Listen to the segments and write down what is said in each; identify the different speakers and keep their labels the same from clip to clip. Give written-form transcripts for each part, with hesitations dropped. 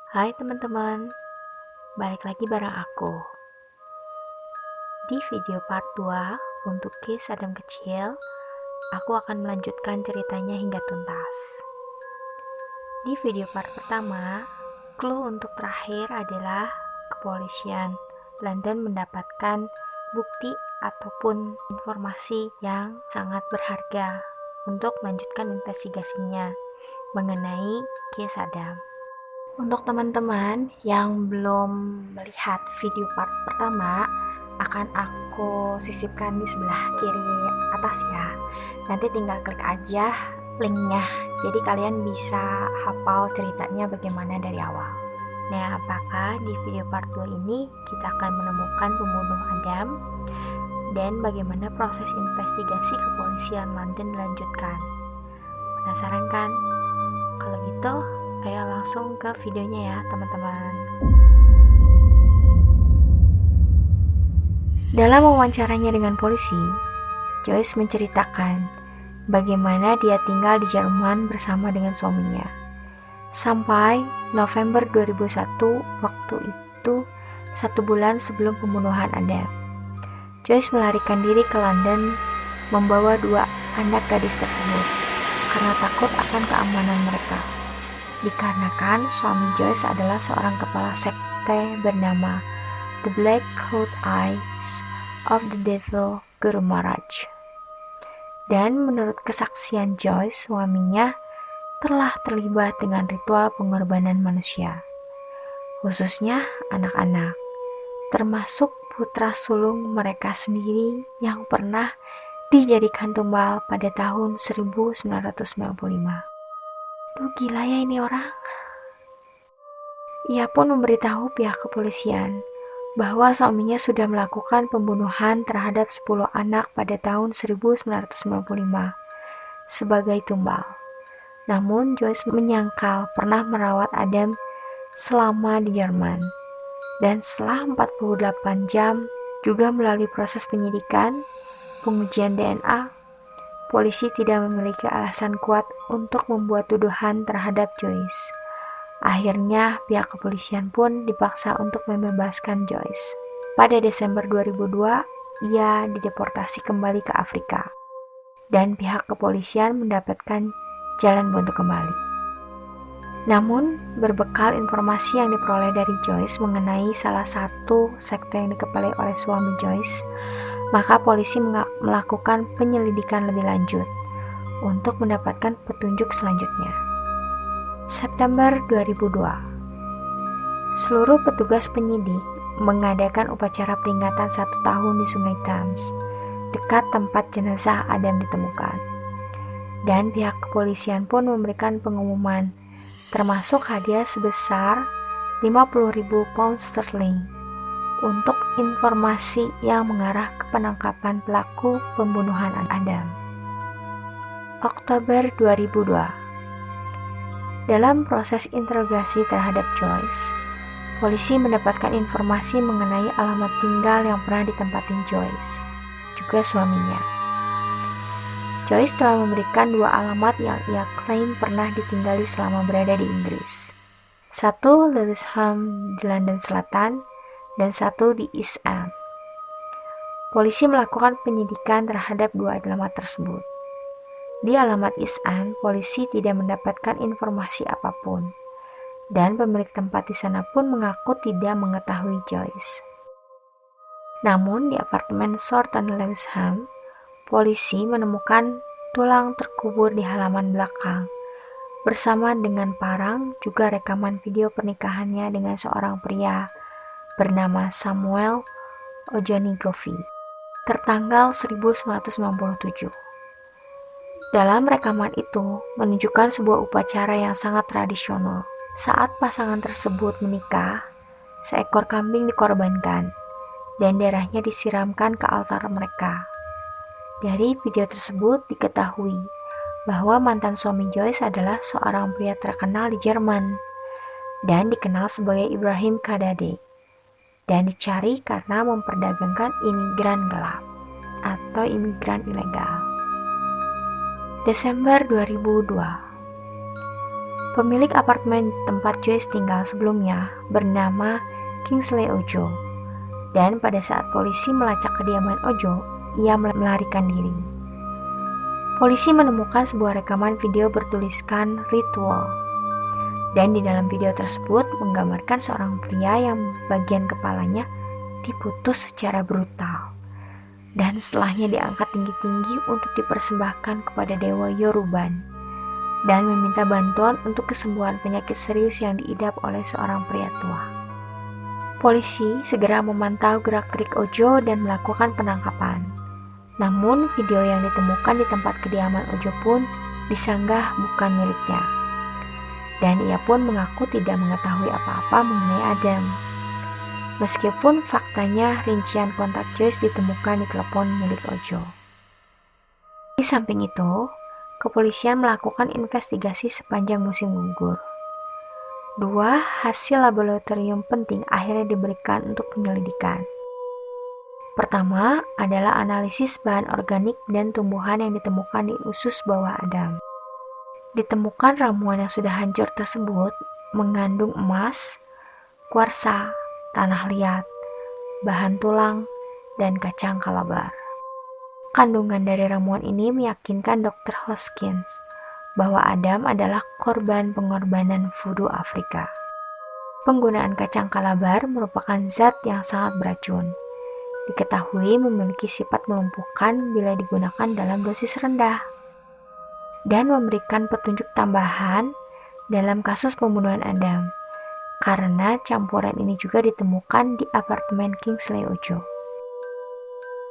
Speaker 1: Hai teman-teman, balik lagi bareng aku. Di video part 2 untuk case Adam kecil, aku akan melanjutkan ceritanya hingga tuntas. Di video part pertama, clue untuk terakhir adalah kepolisian London mendapatkan bukti ataupun informasi yang sangat berharga untuk melanjutkan investigasinya mengenai case Adam. Untuk teman-teman yang belum melihat video part pertama, akan aku sisipkan di sebelah kiri atas ya. Nanti tinggal klik aja linknya, jadi kalian bisa hafal ceritanya bagaimana dari awal. Nah, apakah di video part 2 ini kita akan menemukan pembunuh Adam dan bagaimana proses investigasi kepolisian London dilanjutkan? Penasaran kan? Kalau gitu, ayo langsung ke videonya ya teman-teman. Dalam wawancaranya dengan polisi, Joyce menceritakan bagaimana dia tinggal di Jerman bersama dengan suaminya. Sampai November 2001, waktu itu 1 bulan sebelum pembunuhan Adam. Joyce melarikan diri ke London membawa 2 anak gadis tersebut karena takut akan keamanan mereka. Dikarenakan suami Joyce adalah seorang kepala sekte bernama The Black Coat Eyes of the Devil, Guru Maharaj. Dan menurut kesaksian Joyce, suaminya telah terlibat dengan ritual pengorbanan manusia, khususnya anak-anak, termasuk putra sulung mereka sendiri yang pernah dijadikan tumbal pada tahun 1995. Duh, gila ya ini orang. Ia pun memberitahu pihak kepolisian bahwa suaminya sudah melakukan pembunuhan terhadap 10 anak pada tahun 1995 sebagai tumbal. Namun Joyce menyangkal pernah merawat Adam selama di Jerman. Dan setelah 48 jam juga melalui proses penyidikan, pengujian DNA, polisi tidak memiliki alasan kuat untuk membuat tuduhan terhadap Joyce. Akhirnya pihak kepolisian pun dipaksa untuk membebaskan Joyce. Pada Desember 2002, ia dideportasi kembali ke Afrika. Dan pihak kepolisian mendapatkan jalan buntu kembali. Namun, berbekal informasi yang diperoleh dari Joyce mengenai salah satu sekte yang dikepalai oleh suami Joyce, maka polisi melakukan penyelidikan lebih lanjut untuk mendapatkan petunjuk selanjutnya. September 2002, seluruh petugas penyidik mengadakan upacara peringatan 1 tahun di Sungai Thames, dekat tempat jenazah Adam ditemukan. Dan pihak kepolisian pun memberikan pengumuman, termasuk hadiah sebesar 50.000 pound sterling untuk informasi yang mengarah ke penangkapan pelaku pembunuhan Adam. Oktober 2002, dalam proses interogasi terhadap Joyce, polisi mendapatkan informasi mengenai alamat tinggal yang pernah ditempatin Joyce, juga suaminya. Joyce telah memberikan 2 alamat yang ia klaim pernah ditinggali selama berada di Inggris. 1 Lewisham di London Selatan dan 1 di East End. Polisi melakukan penyidikan terhadap 2 alamat tersebut. Di alamat East End, polisi tidak mendapatkan informasi apapun, dan pemilik tempat di sana pun mengaku tidak mengetahui Joyce. Namun di apartemen Thornton Lewisham, polisi menemukan tulang terkubur di halaman belakang, bersama dengan parang, juga rekaman video pernikahannya dengan seorang pria bernama Samuel Ojanigovi, tertanggal 1997. Dalam rekaman itu menunjukkan sebuah upacara yang sangat tradisional. Saat pasangan tersebut menikah, seekor kambing dikorbankan dan darahnya disiramkan ke altar mereka. Dari video tersebut diketahui bahwa mantan suami Joyce adalah seorang pria terkenal di Jerman dan dikenal sebagai Ibrahim Kadade, dan dicari karena memperdagangkan imigran gelap atau imigran ilegal. Desember 2002, Pemilik apartemen tempat Joyce tinggal sebelumnya bernama Kingsley Ojo, dan pada saat polisi melacak kediaman Ojo, ia melarikan diri. Polisi menemukan sebuah rekaman video bertuliskan ritual, dan di dalam video tersebut menggambarkan seorang pria yang bagian kepalanya diputus secara brutal, dan setelahnya diangkat tinggi-tinggi untuk dipersembahkan kepada dewa Yoruban, dan meminta bantuan untuk kesembuhan penyakit serius yang diidap oleh seorang pria tua. Polisi segera memantau gerak-gerik Ojo dan melakukan penangkapan. Namun video yang ditemukan di tempat kediaman Ojo pun disanggah bukan miliknya. Dan ia pun mengaku tidak mengetahui apa-apa mengenai Adam. Meskipun faktanya rincian kontak Joyce ditemukan di telepon milik Ojo. Di samping itu, kepolisian melakukan investigasi sepanjang musim gugur. 2 hasil laboratorium penting akhirnya diberikan untuk penyelidikan. Pertama adalah analisis bahan organik dan tumbuhan yang ditemukan di usus bawah Adam. Ditemukan ramuan yang sudah hancur tersebut mengandung emas, kuarsa, tanah liat, bahan tulang, dan kacang kalabar. Kandungan dari ramuan ini meyakinkan Dr. Hoskins bahwa Adam adalah korban pengorbanan voodoo Afrika. Penggunaan kacang kalabar merupakan zat yang sangat beracun. Diketahui memiliki sifat melumpuhkan bila digunakan dalam dosis rendah, dan memberikan petunjuk tambahan dalam kasus pembunuhan Adam, karena campuran ini juga ditemukan di apartemen Kingsley Ojo.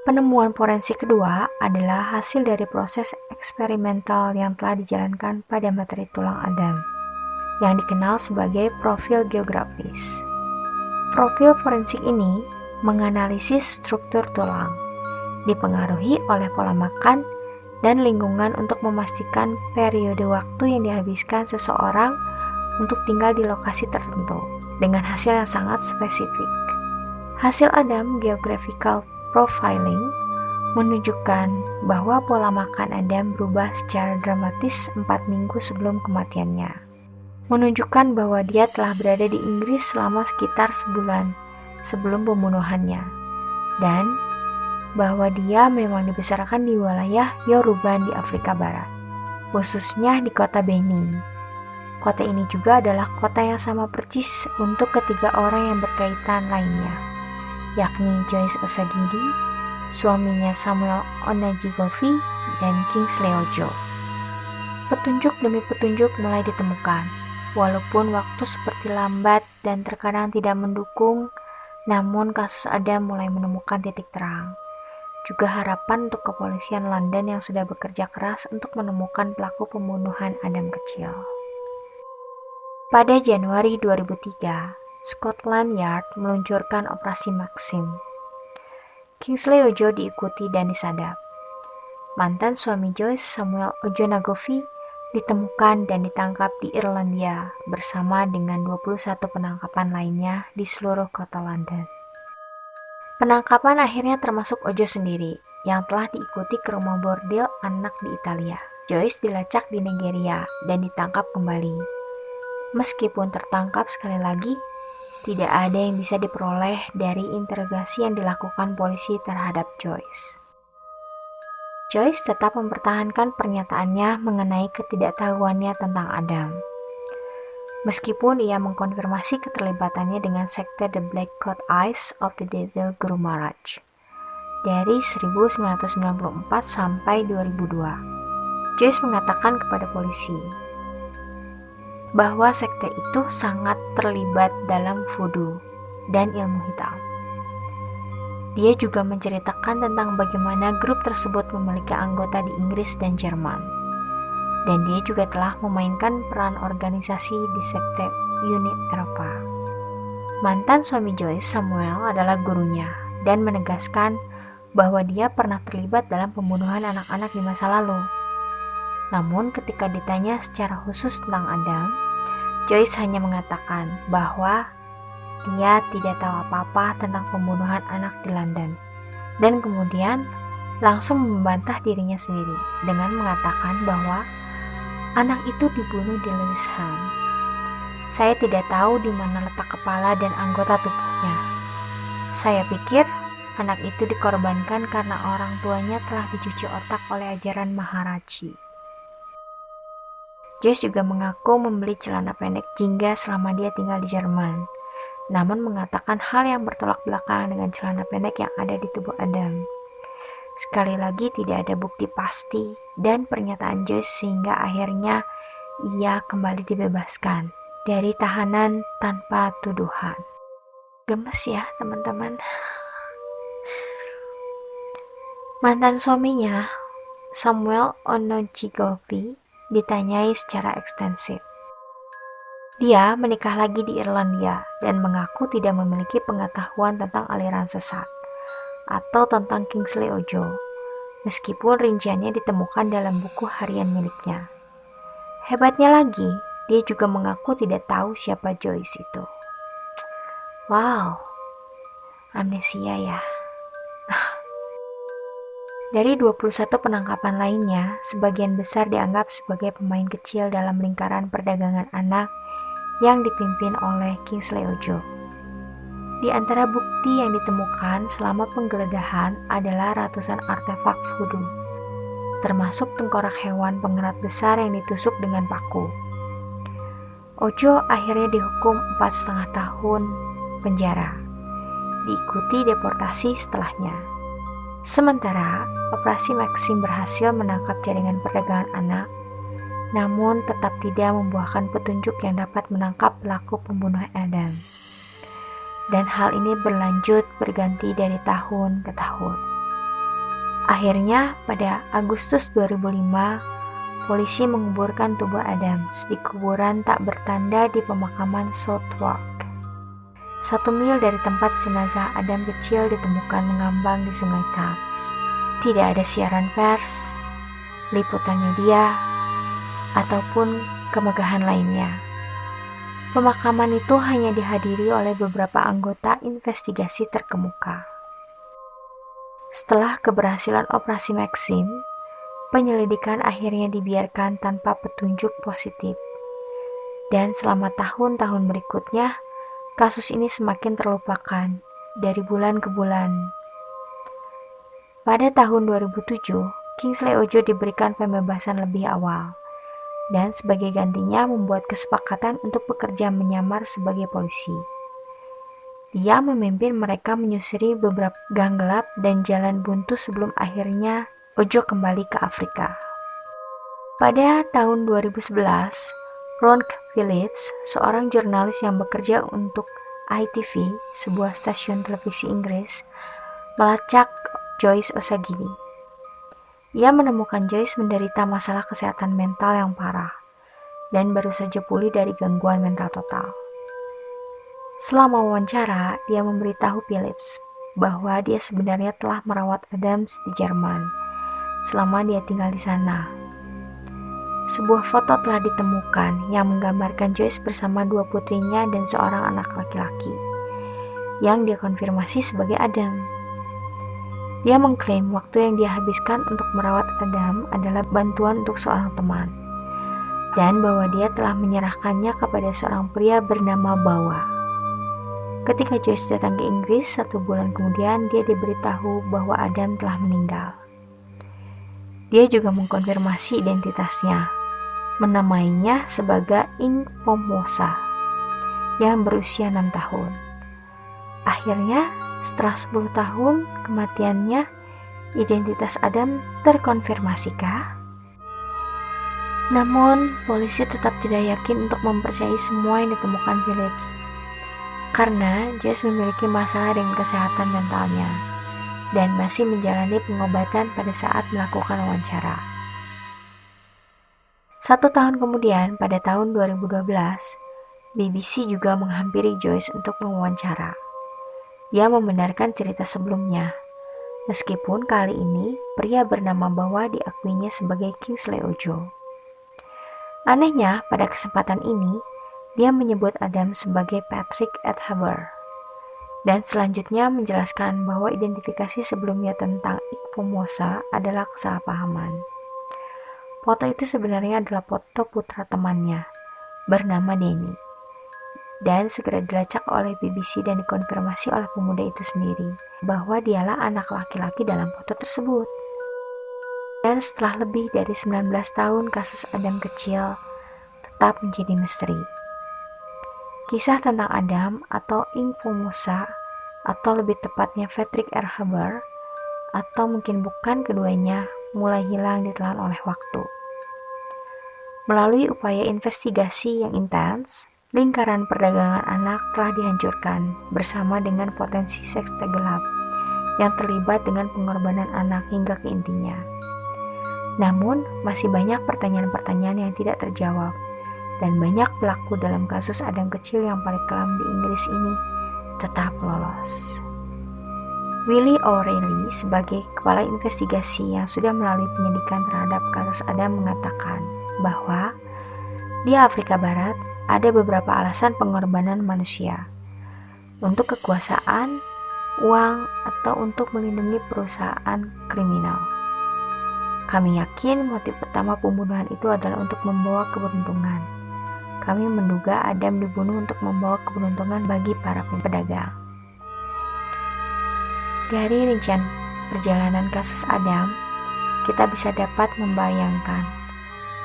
Speaker 1: Penemuan forensik kedua adalah hasil dari proses eksperimental yang telah dijalankan pada materi tulang Adam, yang dikenal sebagai profil geografis. Profil forensik ini menganalisis struktur tulang, dipengaruhi oleh pola makan dan lingkungan untuk memastikan periode waktu yang dihabiskan seseorang untuk tinggal di lokasi tertentu, dengan hasil yang sangat spesifik. Hasil Adam Geographical Profiling menunjukkan bahwa pola makan Adam berubah secara dramatis 4 minggu sebelum kematiannya, menunjukkan bahwa dia telah berada di Inggris selama sekitar sebulan sebelum pembunuhannya, dan bahwa dia memang dibesarkan di wilayah Yoruban di Afrika Barat, khususnya di kota Benin. Kota ini juga adalah kota yang sama persis untuk ketiga orang yang berkaitan lainnya, yakni Joyce Osagidi, suaminya Samuel Onajigovi, dan Kingsley Ojo. Petunjuk demi petunjuk mulai ditemukan, walaupun waktu seperti lambat dan terkadang tidak mendukung. Namun kasus Adam mulai menemukan titik terang. Juga harapan untuk kepolisian London yang sudah bekerja keras untuk menemukan pelaku pembunuhan Adam kecil. Pada Januari 2003, Scotland Yard meluncurkan Operasi Maxim. Kingsley Ojo diikuti dan disadap. Mantan suami Joyce, Samuel Ojonagovi, ditemukan dan ditangkap di Irlandia bersama dengan 21 penangkapan lainnya di seluruh kota London. Penangkapan akhirnya termasuk Ojo sendiri yang telah diikuti ke rumah bordil anak di Italia. Joyce dilacak di Nigeria dan ditangkap kembali. Meskipun tertangkap sekali lagi, tidak ada yang bisa diperoleh dari interogasi yang dilakukan polisi terhadap Joyce. Joyce tetap mempertahankan pernyataannya mengenai ketidaktahuannya tentang Adam. Meskipun ia mengkonfirmasi keterlibatannya dengan sekte The Black Coat Eyes of the Devil Guru Maharaj dari 1994 sampai 2002. Joyce mengatakan kepada polisi bahwa sekte itu sangat terlibat dalam voodoo dan ilmu hitam. Dia juga menceritakan tentang bagaimana grup tersebut memiliki anggota di Inggris dan Jerman. Dan dia juga telah memainkan peran organisasi di sekte Uni Eropa. Mantan suami Joyce, Samuel, adalah gurunya dan menegaskan bahwa dia pernah terlibat dalam pembunuhan anak-anak di masa lalu. Namun ketika ditanya secara khusus tentang Adam, Joyce hanya mengatakan bahwa dia tidak tahu apa-apa tentang pembunuhan anak di London, dan kemudian langsung membantah dirinya sendiri dengan mengatakan bahwa anak itu dibunuh di Lewisham. Saya tidak tahu di mana letak kepala dan anggota tubuhnya. Saya pikir anak itu dikorbankan karena orang tuanya telah dicuci otak oleh ajaran Maharaji. Joyce juga mengaku membeli celana pendek jingga selama dia tinggal di Jerman, namun mengatakan hal yang bertolak belakang dengan celana pendek yang ada di tubuh Adam. Sekali lagi tidak ada bukti pasti dan pernyataan Joyce sehingga akhirnya ia kembali dibebaskan dari tahanan tanpa tuduhan. Gemes ya teman-teman. Mantan suaminya, Samuel Onojigovi, ditanyai secara ekstensif. Dia menikah lagi di Irlandia dan mengaku tidak memiliki pengetahuan tentang aliran sesat atau tentang Kingsley Ojo, meskipun rinciannya ditemukan dalam buku harian miliknya. Hebatnya lagi, dia juga mengaku tidak tahu siapa Joyce itu. Wow, amnesia ya. Dari 21 penangkapan lainnya, sebagian besar dianggap sebagai pemain kecil dalam lingkaran perdagangan anak yang dipimpin oleh Kingsley Ojo. Di antara bukti yang ditemukan selama penggeledahan adalah ratusan artefak voodoo, termasuk tengkorak hewan pengerat besar yang ditusuk dengan paku. Ojo akhirnya dihukum 4,5 tahun penjara, diikuti deportasi setelahnya. Sementara, Operasi Maxim berhasil menangkap jaringan perdagangan anak, namun tetap tidak membuahkan petunjuk yang dapat menangkap pelaku pembunuh Adam. Dan hal ini berlanjut berganti dari tahun ke tahun. Akhirnya, pada Agustus 2005, polisi menguburkan tubuh Adams di kuburan tak bertanda di pemakaman Southwark. 1 mil dari tempat jenazah Adam kecil ditemukan mengambang di Sungai Thames. Tidak ada siaran pers, liputan media, ataupun kemegahan lainnya. Pemakaman itu hanya dihadiri oleh beberapa anggota investigasi terkemuka. Setelah keberhasilan Operasi Maxim, penyelidikan akhirnya dibiarkan tanpa petunjuk positif. Dan selama tahun-tahun berikutnya, kasus ini semakin terlupakan dari bulan ke bulan. Pada tahun 2007, Kingsley Ojo diberikan pembebasan lebih awal dan sebagai gantinya membuat kesepakatan untuk bekerja menyamar sebagai polisi. Dia memimpin mereka menyusuri beberapa gang gelap dan jalan buntu sebelum akhirnya Ojo kembali ke Afrika. Pada tahun 2011, Ron Phillips, seorang jurnalis yang bekerja untuk ITV, sebuah stasiun televisi Inggris, melacak Joyce Osagiri. Ia menemukan Joyce menderita masalah kesehatan mental yang parah dan baru saja pulih dari gangguan mental total. Selama wawancara, dia memberitahu Phillips bahwa dia sebenarnya telah merawat Adams di Jerman selama dia tinggal di sana. Sebuah foto telah ditemukan yang menggambarkan Joyce bersama 2 putrinya dan seorang anak laki-laki yang dia konfirmasi sebagai Adam. Dia mengklaim waktu yang dia habiskan untuk merawat Adam adalah bantuan untuk seorang teman dan bahwa dia telah menyerahkannya kepada seorang pria bernama Bawa. Ketika Joyce datang ke Inggris 1 bulan kemudian, dia diberitahu bahwa Adam telah meninggal. Dia juga mengkonfirmasi identitasnya, menamainya sebagai Ing Pomosa yang berusia 6 tahun. Akhirnya, setelah 10 tahun kematiannya, identitas Adam terkonfirmasikah? Namun, polisi tetap tidak yakin untuk mempercayai semua yang ditemukan Phillips, karena Joyce memiliki masalah dengan kesehatan mentalnya dan masih menjalani pengobatan pada saat melakukan wawancara. 1 tahun kemudian, pada tahun 2012, BBC juga menghampiri Joyce untuk mewawancara. Dia membenarkan cerita sebelumnya, meskipun kali ini pria bernama Bawa diakuinya sebagai Kingsley Ojo. Anehnya, pada kesempatan ini, dia menyebut Adam sebagai Patrick Edhaber. Dan selanjutnya menjelaskan bahwa identifikasi sebelumnya tentang Ikpomosa adalah kesalahpahaman. Foto itu sebenarnya adalah foto putra temannya, bernama Denny, dan segera dilacak oleh BBC dan dikonfirmasi oleh pemuda itu sendiri bahwa dialah anak laki-laki dalam foto tersebut. Dan setelah lebih dari 19 tahun kasus Adam kecil tetap menjadi misteri. Kisah tentang Adam atau Info Musa atau lebih tepatnya Patrick R. Haber atau mungkin bukan keduanya mulai hilang ditelan oleh waktu. Melalui upaya investigasi yang intens, lingkaran perdagangan anak telah dihancurkan bersama dengan potensi seks gelap yang terlibat dengan pengorbanan anak hingga ke intinya. Namun, masih banyak pertanyaan-pertanyaan yang tidak terjawab, dan banyak pelaku dalam kasus Adam kecil yang paling kelam di Inggris ini tetap lolos. Willie O'Reilly sebagai kepala investigasi yang sudah melalui penyidikan terhadap kasus Adam mengatakan bahwa di Afrika Barat ada beberapa alasan pengorbanan manusia untuk kekuasaan, uang, atau untuk melindungi perusahaan kriminal. Kami yakin motif utama pembunuhan itu adalah untuk membawa keberuntungan. Kami menduga Adam dibunuh untuk membawa keberuntungan bagi para pedagang. Dari rincian perjalanan kasus Adam, kita bisa dapat membayangkan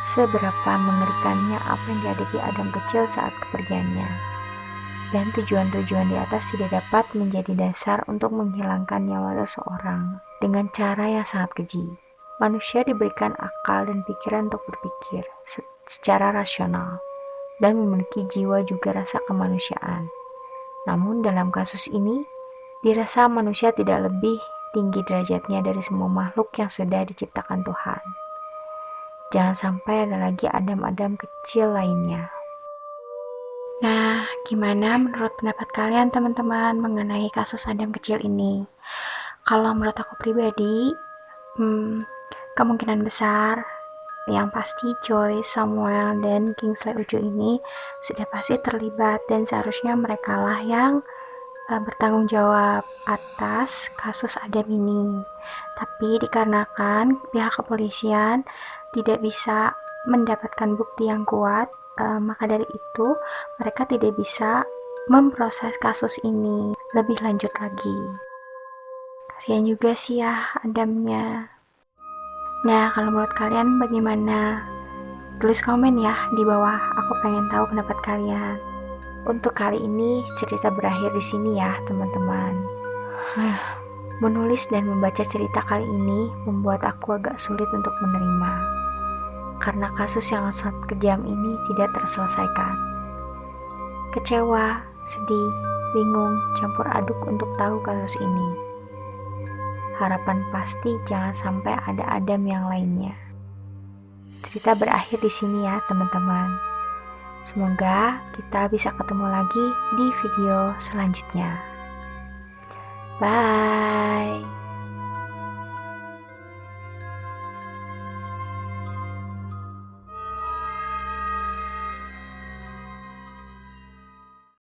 Speaker 1: seberapa mengerikannya apa yang dihadapi Adam kecil saat kepergiannya. Dan tujuan-tujuan di atas tidak dapat menjadi dasar untuk menghilangkan nyawa seseorang dengan cara yang sangat keji. Manusia diberikan akal dan pikiran untuk berpikir secara rasional dan memiliki jiwa juga rasa kemanusiaan. Namun dalam kasus ini, dirasa manusia tidak lebih tinggi derajatnya dari semua makhluk yang sudah diciptakan Tuhan. Jangan sampai ada lagi Adam-Adam kecil lainnya. Nah, gimana menurut pendapat kalian teman-teman mengenai kasus Adam kecil ini? Kalau menurut aku pribadi, kemungkinan besar yang pasti Joyce, Samuel, dan Kingsley Ujo ini sudah pasti terlibat dan seharusnya mereka lah yang bertanggung jawab atas kasus Adam ini. Tapi dikarenakan pihak kepolisian tidak bisa mendapatkan bukti yang kuat, maka dari itu mereka tidak bisa memproses kasus ini lebih lanjut lagi. Kasihan juga sih ya Adamnya. Nah, kalau menurut kalian bagaimana? Tulis komen ya di bawah, aku pengen tahu pendapat kalian. Untuk kali ini cerita berakhir di sini ya teman-teman. Menulis dan membaca cerita kali ini membuat aku agak sulit untuk menerima, karena kasus yang sangat kejam ini tidak terselesaikan. Kecewa, sedih, bingung, campur aduk untuk tahu kasus ini. Harapan pasti jangan sampai ada Adam yang lainnya. Cerita berakhir di sini ya teman-teman. Semoga kita bisa ketemu lagi di video selanjutnya. Bye.